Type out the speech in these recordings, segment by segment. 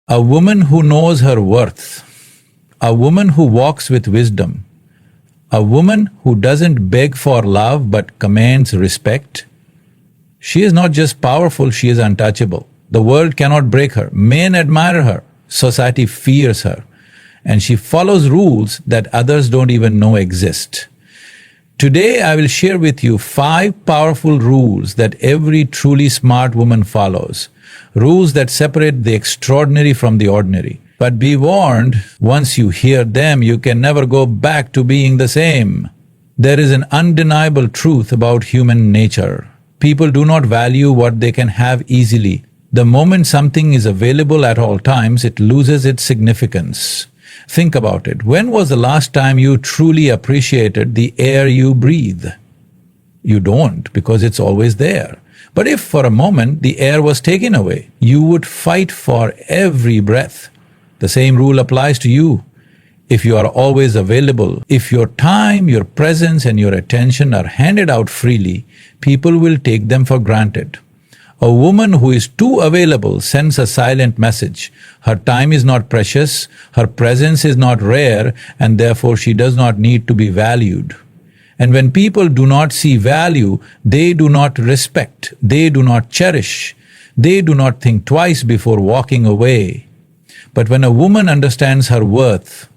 A woman who knows her worth, a woman who walks with wisdom, a woman who doesn't beg for love but commands respect. She is not just powerful, she is untouchable. The world cannot break her. Men admire her. Society fears her. And she follows rules that others don't even know exist. Today I will share with you 5 powerful rules that every truly smart woman follows. Rules that separate the extraordinary from the ordinary. But be warned, once you hear them, you can never go back to being the same. There is an undeniable truth about human nature. People do not value what they can have easily. The moment something is available at all times, it loses its significance. Think about it. When was the last time you truly appreciated the air you breathe? You don't, because it's always there. But if for a moment the air was taken away, you would fight for every breath. The same rule applies to you. If you are always available, if your time, your presence and your attention are handed out freely, people will take them for granted. A woman who is too available sends a silent message. Her time is not precious, her presence is not rare, and therefore she does not need to be valued. And when people do not see value, they do not respect, they do not cherish, they do not think twice before walking away. But when a woman understands her worth,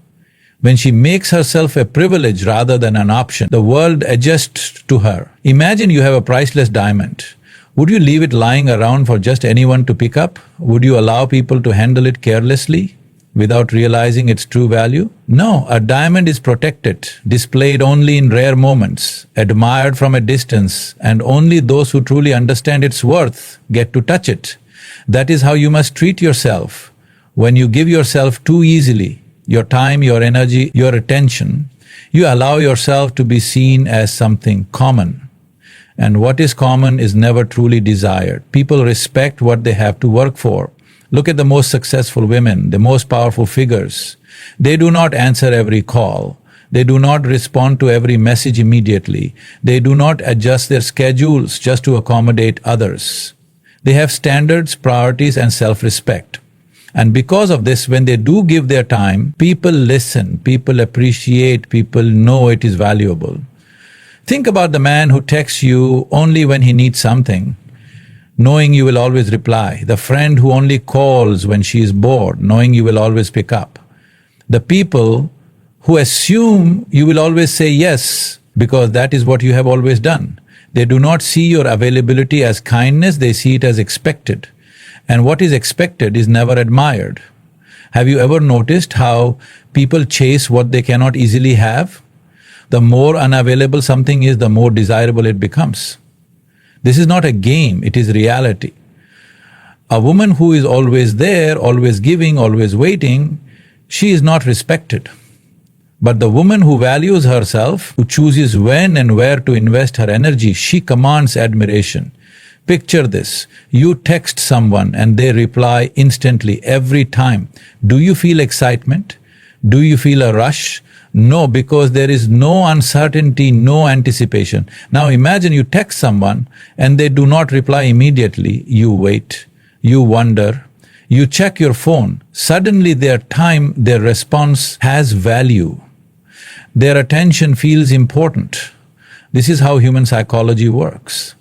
when she makes herself a privilege rather than an option, the world adjusts to her. Imagine you have a priceless diamond. Would you leave it lying around for just anyone to pick up? Would you allow people to handle it carelessly without realizing its true value? No, a diamond is protected, displayed only in rare moments, admired from a distance, and only those who truly understand its worth get to touch it. That is how you must treat yourself. When you give yourself too easily, your time, your energy, your attention, you allow yourself to be seen as something common. And what is common is never truly desired. People respect what they have to work for. Look at the most successful women, the most powerful figures. They do not answer every call. They do not respond to every message immediately. They do not adjust their schedules just to accommodate others. They have standards, priorities, and self-respect. And because of this, when they do give their time, people listen, people appreciate, people know it is valuable. Think about the man who texts you only when he needs something, knowing you will always reply. The friend who only calls when she is bored, knowing you will always pick up. The people who assume you will always say yes, because that is what you have always done. They do not see your availability as kindness, they see it as expected. And what is expected is never admired. Have you ever noticed how people chase what they cannot easily have? The more unavailable something is, the more desirable it becomes. This is not a game, it is reality. A woman who is always there, always giving, always waiting, she is not respected. But the woman who values herself, who chooses when and where to invest her energy, she commands admiration. Picture this, you text someone and they reply instantly every time. Do you feel excitement? Do you feel a rush? No, because there is no uncertainty, no anticipation. Now imagine you text someone and they do not reply immediately. You wait, you wonder, you check your phone. Suddenly their time, their response has value. Their attention feels important. This is how human psychology works.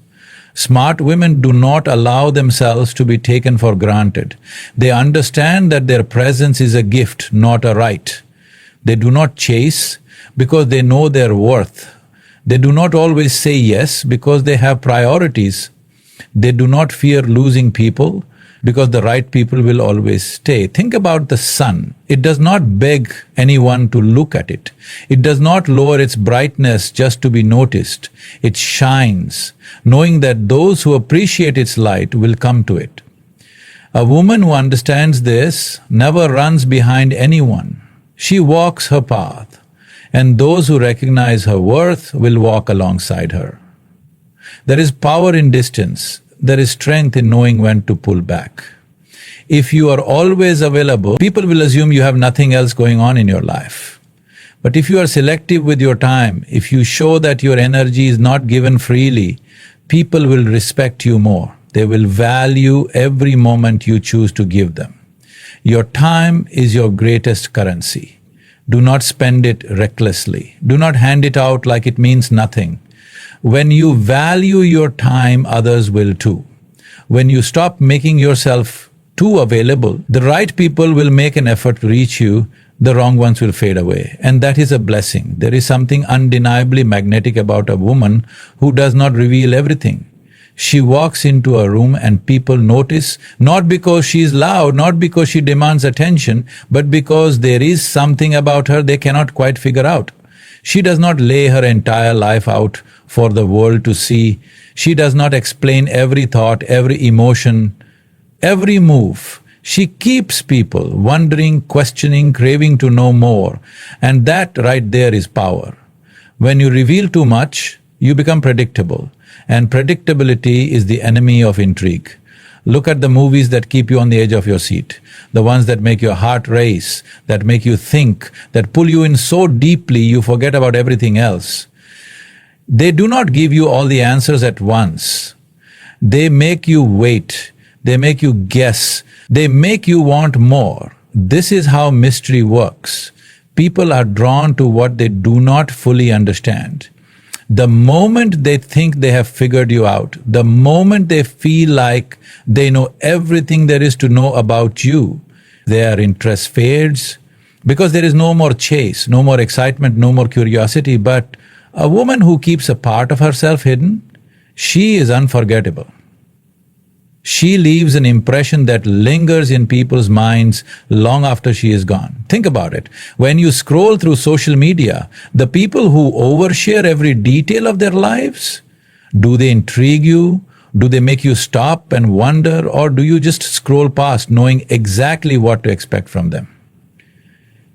Smart women do not allow themselves to be taken for granted. They understand that their presence is a gift, not a right. They do not chase because they know their worth. They do not always say yes because they have priorities. They do not fear losing people because the right people will always stay. Think about the sun. It does not beg anyone to look at it. It does not lower its brightness just to be noticed. It shines, knowing that those who appreciate its light will come to it. A woman who understands this never runs behind anyone. She walks her path, and those who recognize her worth will walk alongside her. There is power in distance. There is strength in knowing when to pull back. If you are always available, people will assume you have nothing else going on in your life. But if you are selective with your time, if you show that your energy is not given freely, people will respect you more. They will value every moment you choose to give them. Your time is your greatest currency. Do not spend it recklessly. Do not hand it out like it means nothing. When you value your time, others will too. When you stop making yourself too available, the right people will make an effort to reach you, the wrong ones will fade away. And that is a blessing. There is something undeniably magnetic about a woman who does not reveal everything. She walks into a room and people notice, not because she is loud, not because she demands attention, but because there is something about her they cannot quite figure out. She does not lay her entire life out for the world to see. She does not explain every thought, every emotion, every move. She keeps people wondering, questioning, craving to know more. And that right there is power. When you reveal too much, you become predictable. And predictability is the enemy of intrigue. Look at the movies that keep you on the edge of your seat, the ones that make your heart race, that make you think, that pull you in so deeply you forget about everything else. They do not give you all the answers at once. They make you wait. They make you guess. They make you want more. This is how mystery works. People are drawn to what they do not fully understand. The moment they think they have figured you out, the moment they feel like they know everything there is to know about you, their interest fades because there is no more chase, no more excitement, no more curiosity. But a woman who keeps a part of herself hidden, she is unforgettable. She leaves an impression that lingers in people's minds long after she is gone. Think about it. When you scroll through social media, the people who overshare every detail of their lives, do they intrigue you? Do they make you stop and wonder? Or do you just scroll past knowing exactly what to expect from them?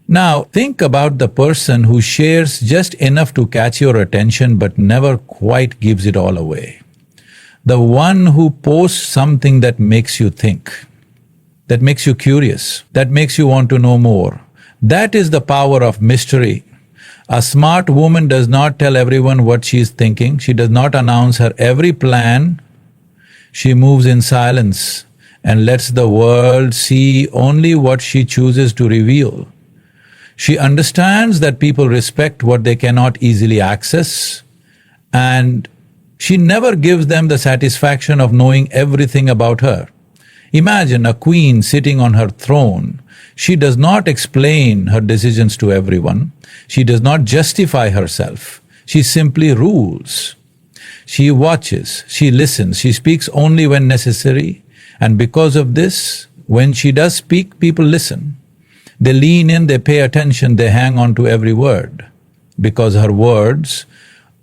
Now, think about the person who shares just enough to catch your attention but never quite gives it all away. The one who posts something that makes you think, that makes you curious, that makes you want to know more. That is the power of mystery. A smart woman does not tell everyone what she is thinking. She does not announce her every plan. She moves in silence and lets the world see only what she chooses to reveal. She understands that people respect what they cannot easily access, and she never gives them the satisfaction of knowing everything about her. Imagine a queen sitting on her throne. She does not explain her decisions to everyone. She does not justify herself. She simply rules. She watches, she listens, she speaks only when necessary. And because of this, when she does speak, people listen. They lean in, they pay attention, they hang on to every word. Because her words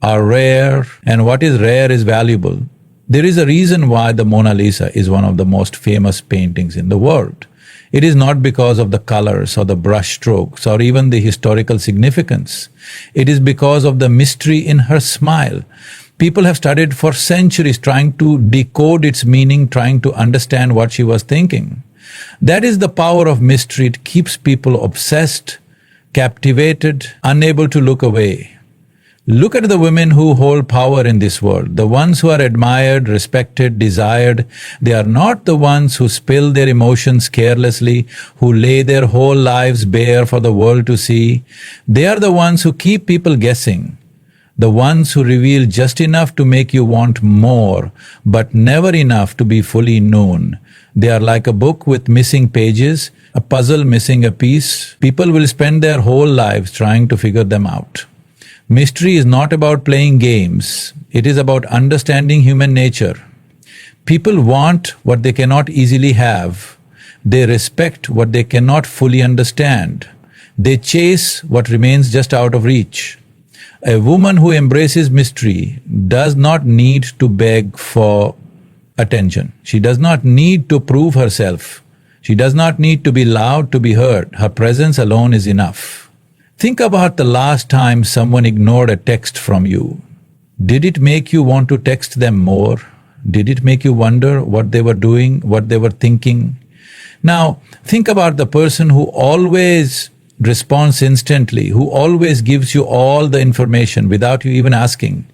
are rare, and what is rare is valuable. There is a reason why the Mona Lisa is one of the most famous paintings in the world. It is not because of the colors or the brush strokes or even the historical significance. It is because of the mystery in her smile. People have studied for centuries trying to decode its meaning, trying to understand what she was thinking. That is the power of mystery. It keeps people obsessed, captivated, unable to look away. Look at the women who hold power in this world, the ones who are admired, respected, desired. They are not the ones who spill their emotions carelessly, who lay their whole lives bare for the world to see. They are the ones who keep people guessing, the ones who reveal just enough to make you want more, but never enough to be fully known. They are like a book with missing pages, a puzzle missing a piece. People will spend their whole lives trying to figure them out. Mystery is not about playing games. It is about understanding human nature. People want what they cannot easily have. They respect what they cannot fully understand. They chase what remains just out of reach. A woman who embraces mystery does not need to beg for attention. She does not need to prove herself. She does not need to be loud to be heard. Her presence alone is enough. Think about the last time someone ignored a text from you. Did it make you want to text them more? Did it make you wonder what they were doing, what they were thinking? Now, think about the person who always responds instantly, who always gives you all the information without you even asking.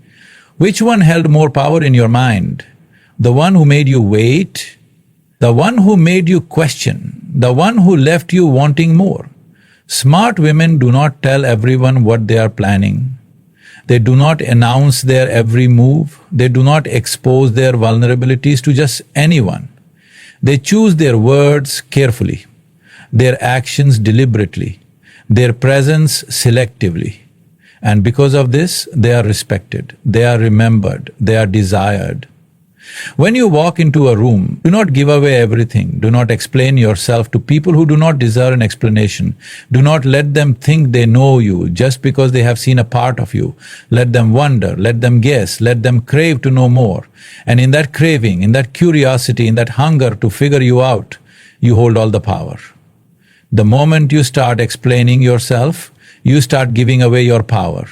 Which one held more power in your mind? The one who made you wait? The one who made you question? the one who left you wanting more. Smart women do not tell everyone what they are planning. They do not announce their every move. They do not expose their vulnerabilities to just anyone. They choose their words carefully, their actions deliberately, their presence selectively. And because of this, they are respected, they are remembered, they are desired. When you walk into a room, do not give away everything. Do not explain yourself to people who do not deserve an explanation. Do not let them think they know you just because they have seen a part of you. Let them wonder, let them guess, let them crave to know more. And in that craving, in that curiosity, in that hunger to figure you out, you hold all the power. The moment you start explaining yourself, you start giving away your power.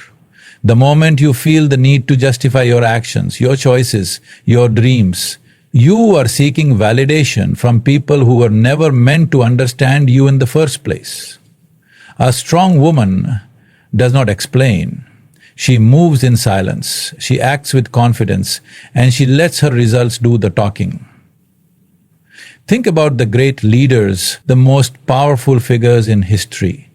The moment you feel the need to justify your actions, your choices, your dreams, you are seeking validation from people who were never meant to understand you in the first place. A strong woman does not explain. She moves in silence, she acts with confidence, and she lets her results do the talking. Think about the great leaders, the most powerful figures in history.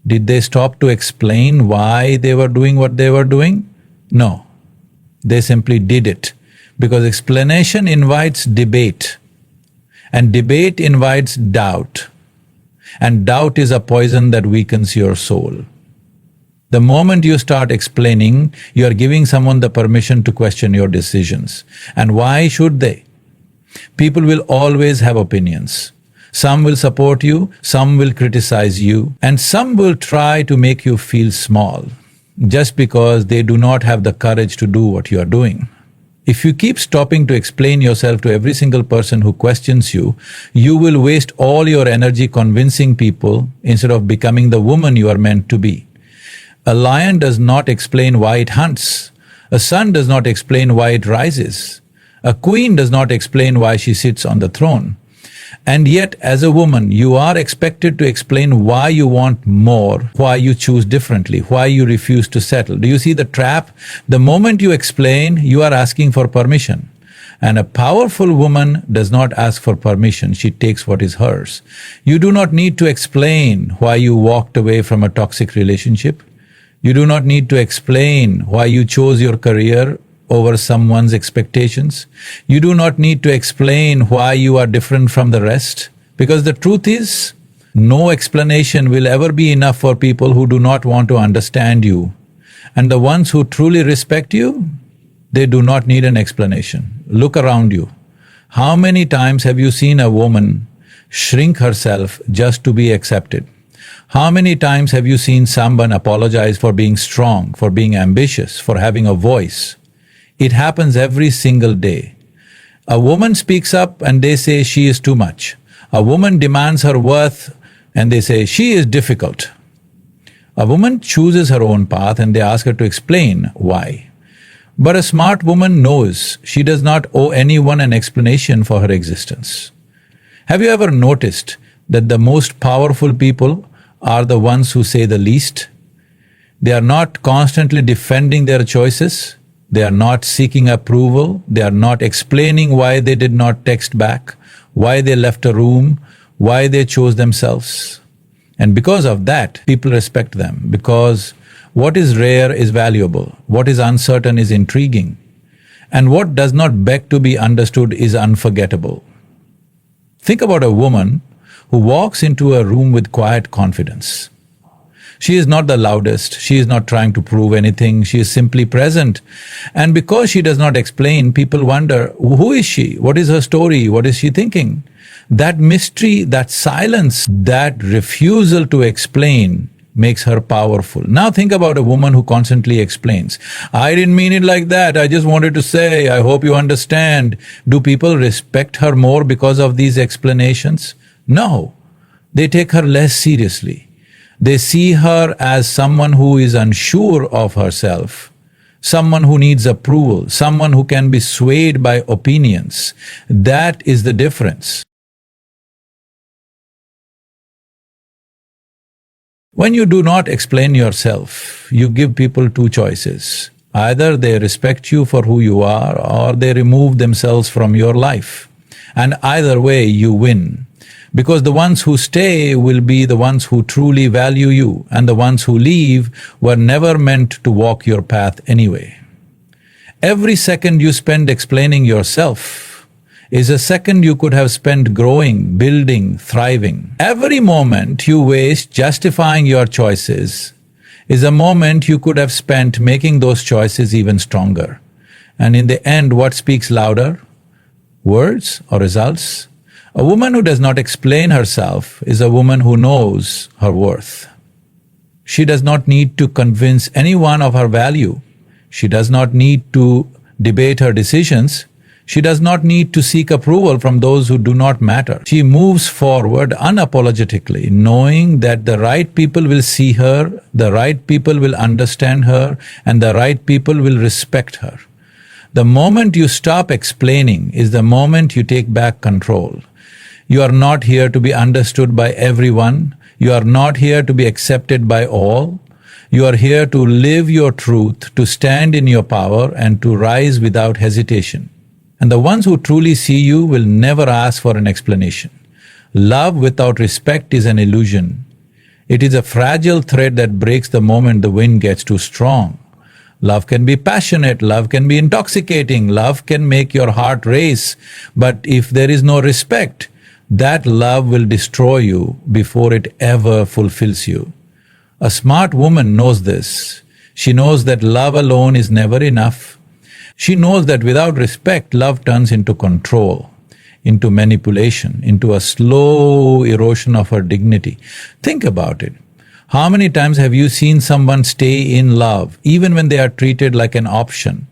Did they stop to explain why they were doing what they were doing? No. They simply did it, because explanation invites debate, and debate invites doubt, and doubt is a poison that weakens your soul. The moment you start explaining, you are giving someone the permission to question your decisions. And why should they? People will always have opinions. Some will support you, some will criticize you, and some will try to make you feel small, just because they do not have the courage to do what you are doing. If you keep stopping to explain yourself to every single person who questions you, you will waste all your energy convincing people instead of becoming the woman you are meant to be. A lion does not explain why it hunts. A sun does not explain why it rises. A queen does not explain why she sits on the throne. And yet, as a woman, you are expected to explain why you want more, why you choose differently, why you refuse to settle. Do you see the trap? The moment you explain, you are asking for permission. And a powerful woman does not ask for permission, she takes what is hers. You do not need to explain why you walked away from a toxic relationship. You do not need to explain why you chose your career over someone's expectations. You do not need to explain why you are different from the rest, because the truth is, no explanation will ever be enough for people who do not want to understand you. And the ones who truly respect you, they do not need an explanation. Look around you. How many times have you seen a woman shrink herself just to be accepted? How many times have you seen someone apologize for being strong, for being ambitious, for having a voice? It happens every single day. A woman speaks up and they say she is too much. A woman demands her worth and they say she is difficult. A woman chooses her own path and they ask her to explain why. But a smart woman knows she does not owe anyone an explanation for her existence. Have you ever noticed that the most powerful people are the ones who say the least? They are not constantly defending their choices. They are not seeking approval, they are not explaining why they did not text back, why they left a room, why they chose themselves. And because of that, people respect them, because what is rare is valuable, what is uncertain is intriguing, and what does not beg to be understood is unforgettable. Think about a woman who walks into a room with quiet confidence. She is not the loudest, she is not trying to prove anything, she is simply present. And because she does not explain, people wonder, who is she? What is her story? What is she thinking? That mystery, that silence, that refusal to explain makes her powerful. Now think about a woman who constantly explains. I didn't mean it like that, I just wanted to say, I hope you understand. Do people respect her more because of these explanations? No, they take her less seriously. They see her as someone who is unsure of herself, someone who needs approval, someone who can be swayed by opinions. That is the difference. When you do not explain yourself, you give people two choices. Either they respect you for who you are, or they remove themselves from your life. And either way, you win. Because the ones who stay will be the ones who truly value you, and the ones who leave were never meant to walk your path anyway. Every second you spend explaining yourself is a second you could have spent growing, building, thriving. Every moment you waste justifying your choices is a moment you could have spent making those choices even stronger. And in the end, what speaks louder? Words or results? A woman who does not explain herself is a woman who knows her worth. She does not need to convince anyone of her value. She does not need to debate her decisions. She does not need to seek approval from those who do not matter. She moves forward unapologetically, knowing that the right people will see her, the right people will understand her, and the right people will respect her. The moment you stop explaining is the moment you take back control. You are not here to be understood by everyone. You are not here to be accepted by all. You are here to live your truth, to stand in your power, and to rise without hesitation. And the ones who truly see you will never ask for an explanation. Love without respect is an illusion. It is a fragile thread that breaks the moment the wind gets too strong. Love can be passionate, love can be intoxicating, love can make your heart race, but if there is no respect, that love will destroy you before it ever fulfills you. A smart woman knows this. She knows that love alone is never enough. She knows that without respect, love turns into control, into manipulation, into a slow erosion of her dignity. Think about it. How many times have you seen someone stay in love, even when they are treated like an option?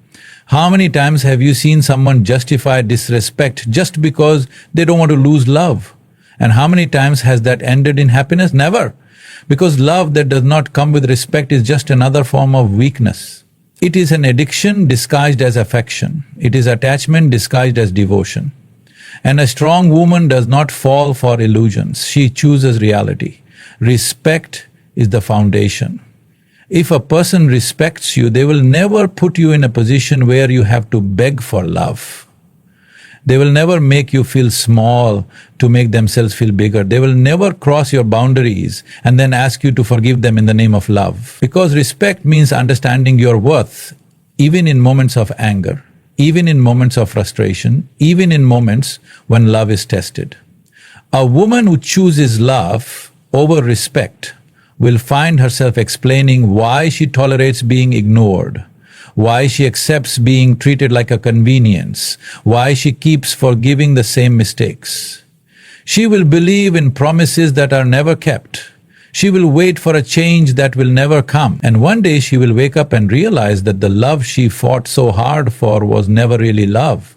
How many times have you seen someone justify disrespect just because they don't want to lose love? And how many times has that ended in happiness? Never. Because love that does not come with respect is just another form of weakness. It is an addiction disguised as affection. It is attachment disguised as devotion. And a strong woman does not fall for illusions. She chooses reality. Respect is the foundation. If a person respects you, they will never put you in a position where you have to beg for love. They will never make you feel small to make themselves feel bigger. They will never cross your boundaries and then ask you to forgive them in the name of love. Because respect means understanding your worth, even in moments of anger, even in moments of frustration, even in moments when love is tested. A woman who chooses love over respect will find herself explaining why she tolerates being ignored, why she accepts being treated like a convenience, why she keeps forgiving the same mistakes. She will believe in promises that are never kept. She will wait for a change that will never come. And one day she will wake up and realize that the love she fought so hard for was never really love.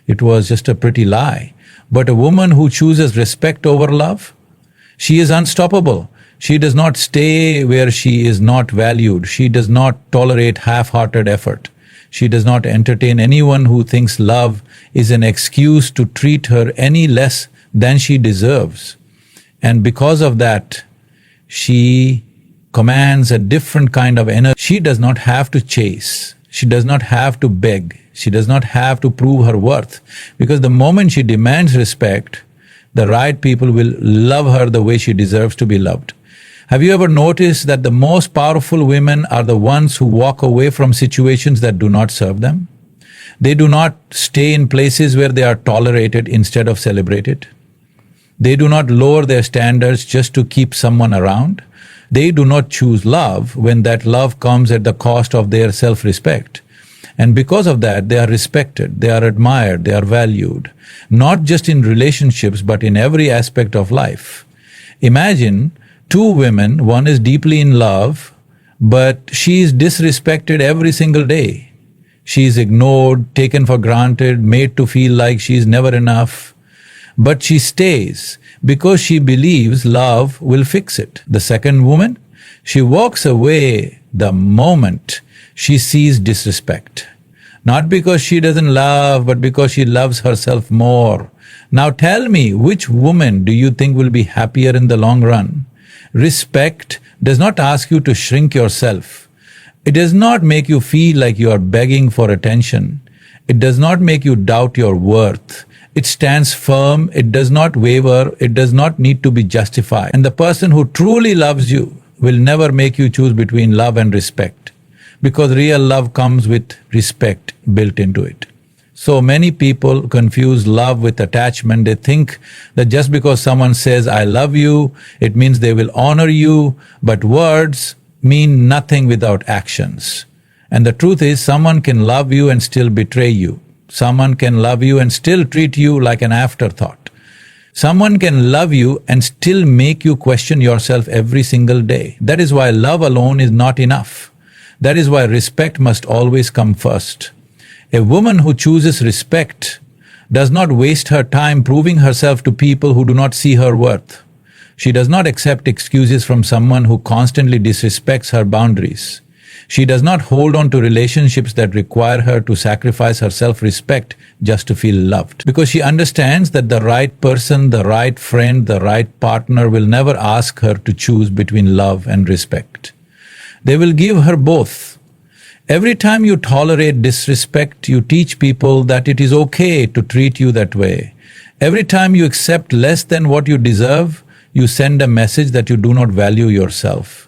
It was just a pretty lie. But a woman who chooses respect over love, she is unstoppable. She does not stay where she is not valued. She does not tolerate half-hearted effort. She does not entertain anyone who thinks love is an excuse to treat her any less than she deserves. And because of that, she commands a different kind of energy. She does not have to chase. She does not have to beg. She does not have to prove her worth. Because the moment she demands respect, the right people will love her the way she deserves to be loved. Have you ever noticed that the most powerful women are the ones who walk away from situations that do not serve them? They do not stay in places where they are tolerated instead of celebrated. They do not lower their standards just to keep someone around. They do not choose love when that love comes at the cost of their self-respect. And because of that, they are respected, they are admired, they are valued, not just in relationships, but in every aspect of life. Imagine two women, one is deeply in love, but she is disrespected every single day. She is ignored, taken for granted, made to feel like she is never enough. But she stays because she believes love will fix it. The second woman, she walks away the moment she sees disrespect. Not because she doesn't love, but because she loves herself more. Now tell me, which woman do you think will be happier in the long run? Respect does not ask you to shrink yourself. It does not make you feel like you are begging for attention. It does not make you doubt your worth. It stands firm, it does not waver, it does not need to be justified. And the person who truly loves you will never make you choose between love and respect, because real love comes with respect built into it. So many people confuse love with attachment. They think that just because someone says, I love you, it means they will honor you, but words mean nothing without actions. And the truth is, someone can love you and still betray you. Someone can love you and still treat you like an afterthought. Someone can love you and still make you question yourself every single day. That is why love alone is not enough. That is why respect must always come first. A woman who chooses respect does not waste her time proving herself to people who do not see her worth. She does not accept excuses from someone who constantly disrespects her boundaries. She does not hold on to relationships that require her to sacrifice her self-respect just to feel loved. Because she understands that the right person, the right friend, the right partner will never ask her to choose between love and respect. They will give her both. Every time you tolerate disrespect, you teach people that it is okay to treat you that way. Every time you accept less than what you deserve, you send a message that you do not value yourself.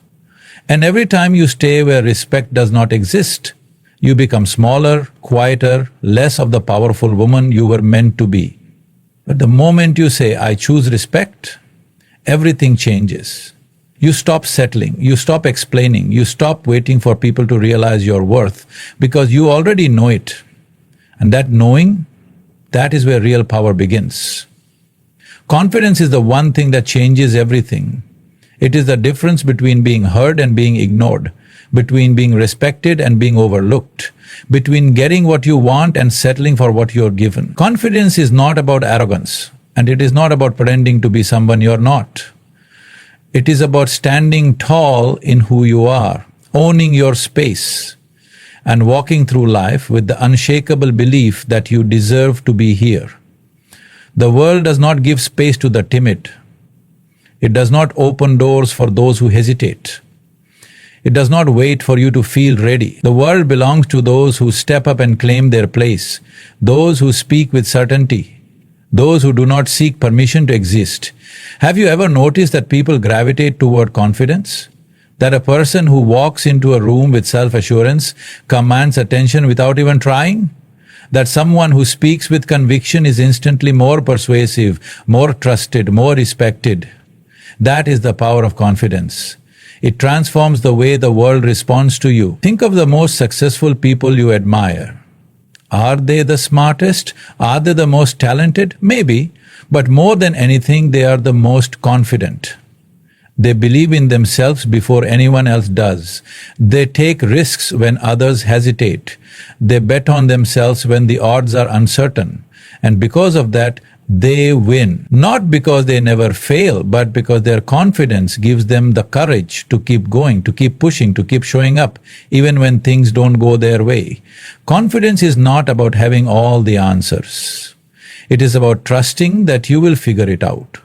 And every time you stay where respect does not exist, you become smaller, quieter, less of the powerful woman you were meant to be. But the moment you say, I choose respect, everything changes. You stop settling, you stop explaining, you stop waiting for people to realize your worth, because you already know it. And that knowing, that is where real power begins. Confidence is the one thing that changes everything. It is the difference between being heard and being ignored, between being respected and being overlooked, between getting what you want and settling for what you're given. Confidence is not about arrogance, and it is not about pretending to be someone you're not. It is about standing tall in who you are, owning your space, and walking through life with the unshakable belief that you deserve to be here. The world does not give space to the timid. It does not open doors for those who hesitate. It does not wait for you to feel ready. The world belongs to those who step up and claim their place, those who speak with certainty, those who do not seek permission to exist. Have you ever noticed that people gravitate toward confidence? That a person who walks into a room with self-assurance commands attention without even trying? That someone who speaks with conviction is instantly more persuasive, more trusted, more respected? That is the power of confidence. It transforms the way the world responds to you. Think of the most successful people you admire. Are they the smartest? Are they the most talented? Maybe, but more than anything, they are the most confident. They believe in themselves before anyone else does. They take risks when others hesitate. They bet on themselves when the odds are uncertain. And because of that, they win. Not because they never fail, but because their confidence gives them the courage to keep going, to keep pushing, to keep showing up, even when things don't go their way. Confidence is not about having all the answers. It is about trusting that you will figure it out.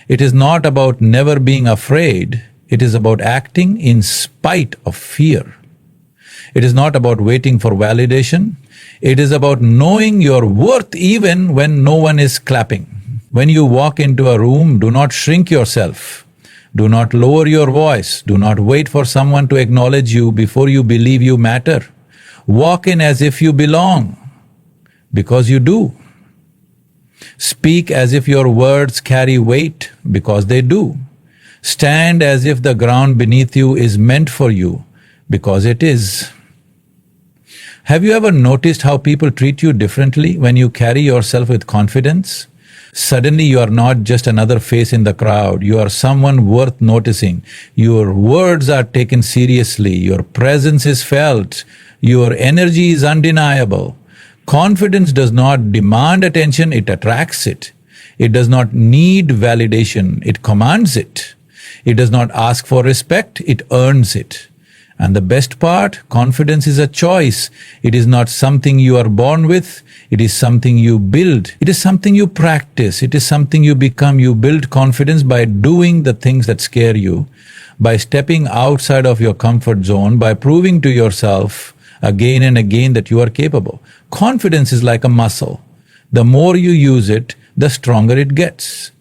It is not about never being afraid. It is about acting in spite of fear. It is not about waiting for validation. It is about knowing your worth even when no one is clapping. When you walk into a room, do not shrink yourself. Do not lower your voice. Do not wait for someone to acknowledge you before you believe you matter. Walk in as if you belong, because you do. Speak as if your words carry weight, because they do. Stand as if the ground beneath you is meant for you, because it is. Have you ever noticed how people treat you differently when you carry yourself with confidence? Suddenly you are not just another face in the crowd, you are someone worth noticing. Your words are taken seriously, your presence is felt, your energy is undeniable. Confidence does not demand attention, it attracts it. It does not need validation, it commands it. It does not ask for respect, it earns it. And the best part, confidence is a choice. It is not something you are born with, it is something you build. It is something you practice, it is something you become. You build confidence by doing the things that scare you, by stepping outside of your comfort zone, by proving to yourself again and again that you are capable. Confidence is like a muscle. The more you use it, the stronger it gets.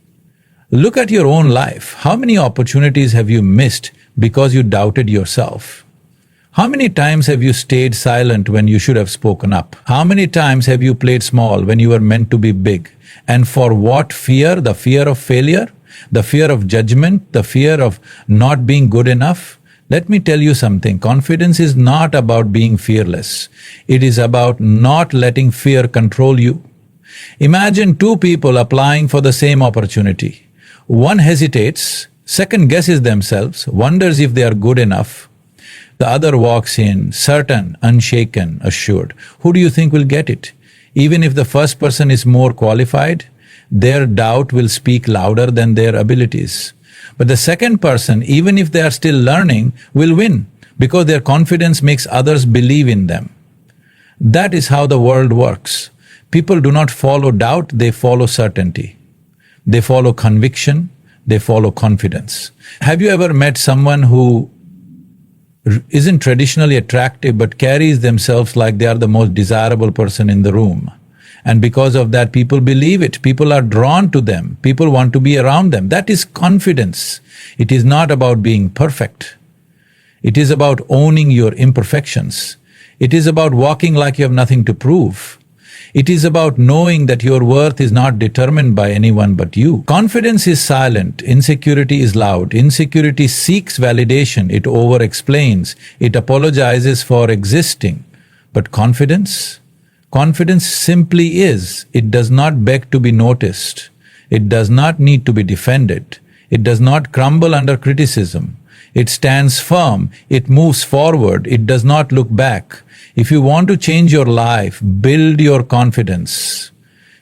Look at your own life. How many opportunities have you missed because you doubted yourself? How many times have you stayed silent when you should have spoken up? How many times have you played small when you were meant to be big? And for what fear? The fear of failure? The fear of judgment? The fear of not being good enough? Let me tell you something. Confidence is not about being fearless. It is about not letting fear control you. Imagine two people applying for the same opportunity. One hesitates, second guesses themselves, wonders if they are good enough. The other walks in, certain, unshaken, assured. Who do you think will get it? Even if the first person is more qualified, their doubt will speak louder than their abilities. But the second person, even if they are still learning, will win because their confidence makes others believe in them. That is how the world works. People do not follow doubt, they follow certainty. They follow conviction, they follow confidence. Have you ever met someone who isn't traditionally attractive but carries themselves like they are the most desirable person in the room? And because of that, people believe it. People are drawn to them. People want to be around them. That is confidence. It is not about being perfect. It is about owning your imperfections. It is about walking like you have nothing to prove. It is about knowing that your worth is not determined by anyone but you. Confidence is silent, insecurity is loud. Insecurity seeks validation, it over-explains, it apologizes for existing. But confidence? Confidence simply is. It does not beg to be noticed. It does not need to be defended. It does not crumble under criticism. It stands firm. It moves forward. It does not look back. If you want to change your life, build your confidence.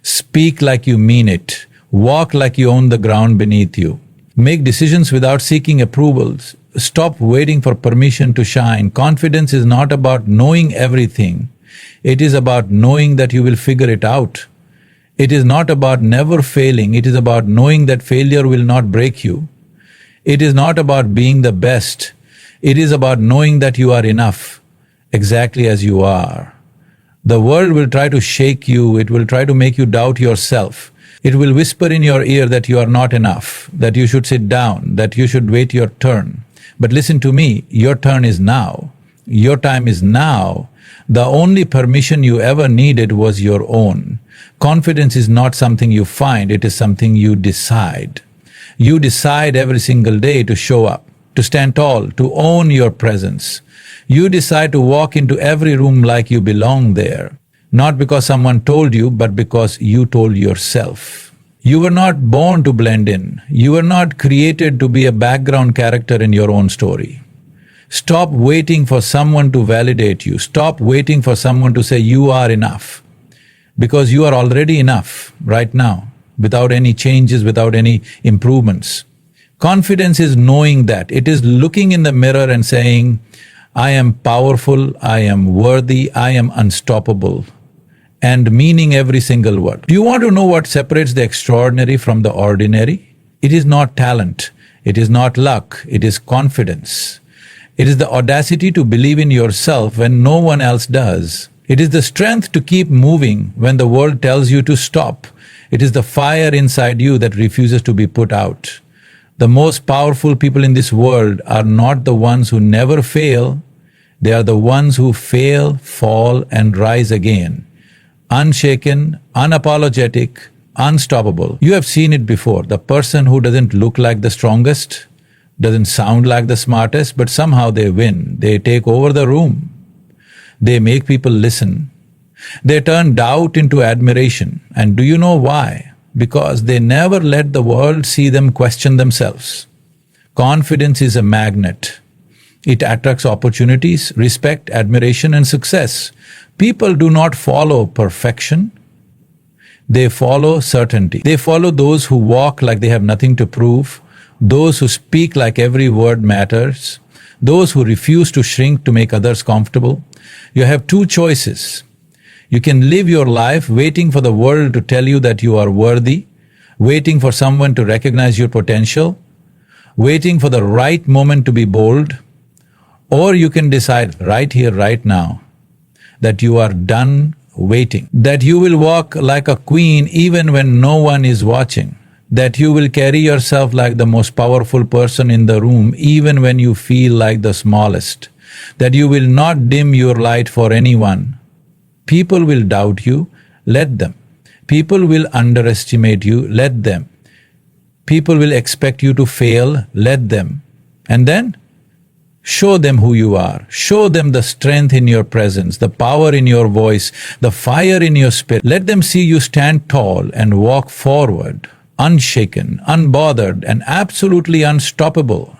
Speak like you mean it. Walk like you own the ground beneath you. Make decisions without seeking approvals. Stop waiting for permission to shine. Confidence is not about knowing everything. It is about knowing that you will figure it out. It is not about never failing. It is about knowing that failure will not break you. It is not about being the best. It is about knowing that you are enough, exactly as you are. The world will try to shake you. It will try to make you doubt yourself. It will whisper in your ear that you are not enough, that you should sit down, that you should wait your turn. But listen to me, your turn is now. Your time is now. The only permission you ever needed was your own. Confidence is not something you find, it is something you decide. You decide every single day to show up, to stand tall, to own your presence. You decide to walk into every room like you belong there, not because someone told you, but because you told yourself. You were not born to blend in. You were not created to be a background character in your own story. Stop waiting for someone to validate you. Stop waiting for someone to say you are enough. Because you are already enough right now, without any changes, without any improvements. Confidence is knowing that. It is looking in the mirror and saying, I am powerful, I am worthy, I am unstoppable. And meaning every single word. Do you want to know what separates the extraordinary from the ordinary? It is not talent. It is not luck. It is confidence. It is the audacity to believe in yourself when no one else does. It is the strength to keep moving when the world tells you to stop. It is the fire inside you that refuses to be put out. The most powerful people in this world are not the ones who never fail. They are the ones who fail, fall, and rise again. Unshaken, unapologetic, unstoppable. You have seen it before. The person who doesn't look like the strongest, doesn't sound like the smartest, but somehow they win. They take over the room. They make people listen. They turn doubt into admiration. And do you know why? Because they never let the world see them question themselves. Confidence is a magnet. It attracts opportunities, respect, admiration, and success. People do not follow perfection. They follow certainty. They follow those who walk like they have nothing to prove, those who speak like every word matters, those who refuse to shrink to make others comfortable. You have two choices. You can live your life waiting for the world to tell you that you are worthy, waiting for someone to recognize your potential, waiting for the right moment to be bold, or you can decide right here, right now, that you are done waiting. That you will walk like a queen even when no one is watching. That you will carry yourself like the most powerful person in the room even when you feel like the smallest. That you will not dim your light for anyone. People will doubt you, let them. People will underestimate you, let them. People will expect you to fail, let them. And then, show them who you are. Show them the strength in your presence, the power in your voice, the fire in your spirit. Let them see you stand tall and walk forward, unshaken, unbothered, and absolutely unstoppable.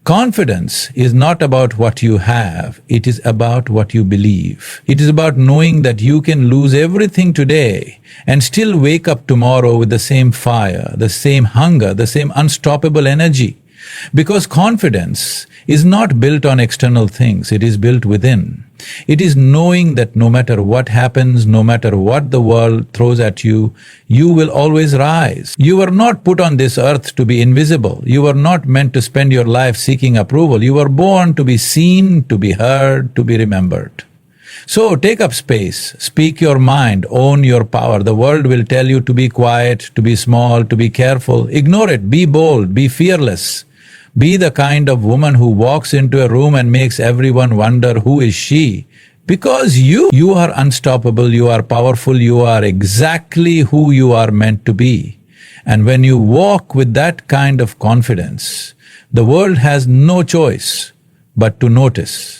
Confidence is not about what you have, it is about what you believe. It is about knowing that you can lose everything today and still wake up tomorrow with the same fire, the same hunger, the same unstoppable energy. Because confidence is not built on external things, it is built within. It is knowing that no matter what happens, no matter what the world throws at you, you will always rise. You were not put on this earth to be invisible. You were not meant to spend your life seeking approval. You were born to be seen, to be heard, to be remembered. So take up space, speak your mind, own your power. The world will tell you to be quiet, to be small, to be careful. Ignore it, be bold, be fearless. Be the kind of woman who walks into a room and makes everyone wonder who is she. Because you are unstoppable, you are powerful, you are exactly who you are meant to be. And when you walk with that kind of confidence, the world has no choice but to notice.